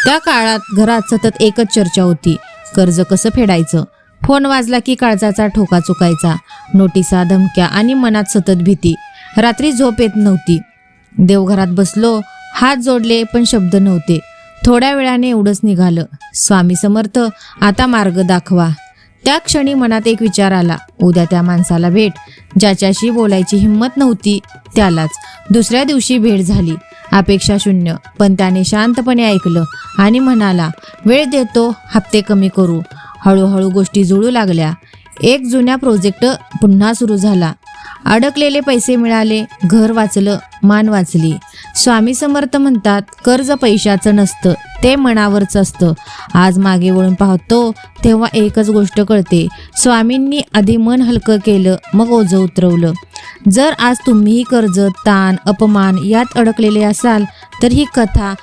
त्या काळात घरात सतत एकच चर्चा होती, कर्ज कसं फेडायचं. फोन वाजला की काळजाचा ठोका चुकायचा, नोटिसा, धमक्या आणि मनात सतत भीती. रात्री झोप येत नव्हती. देवघरात बसलो, हात जोडले पण शब्द नव्हते. थोड्या वेळाने एवढंच निघालं, स्वामी समर्थ आता मार्ग दाखवा. त्या क्षणी मनात एक विचार आला, उद्या त्या माणसाला भेट, ज्याच्याशी बोलायची हिंमत नव्हती त्यालाच. दुसऱ्या दिवशी भेट झाली, अपेक्षा शून्य, पण त्याने शांतपणे ऐकलं आणि म्हणाला, वेळ देतो, हप्ते कमी करू. हळूहळू गोष्टी जुळू लागल्या. एक जुन्या प्रोजेक्ट पुन्हा सुरू झाला. अडकलेले पैसे मिळाले, घर वाचलं, मान वाचली. स्वामी समर्थ म्हणतात, कर्ज पैशाचं नसतं, ते मनावरच असतं. आज मागे वळून पाहतो तेव्हा एकच गोष्ट कळते, स्वामींनी आधी मन हलकं केलं, मग ओझं उतरवलं. जर आज तुम्हीही कर्ज, ताण, अपमान यात अडकलेले असाल तर ही कथा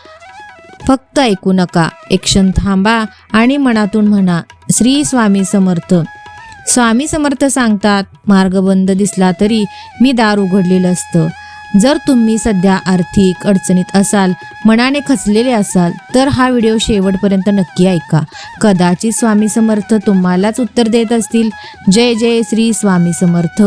फक्त ऐकू नका. एक क्षण थांबा आणि मनातून म्हणा, श्री स्वामी समर्थ. स्वामी समर्थ सांगतात, मार्ग बंद दिसला तरी मी दार उघडलेलं असतं. जर तुम्ही सध्या आर्थिक अडचणीत असाल, मनाने खचलेले असाल तर हा व्हिडिओ शेवटपर्यंत नक्की ऐका. कदाचित स्वामी समर्थ तुम्हालाच उत्तर देत असतील. जय जय श्री स्वामी समर्थ.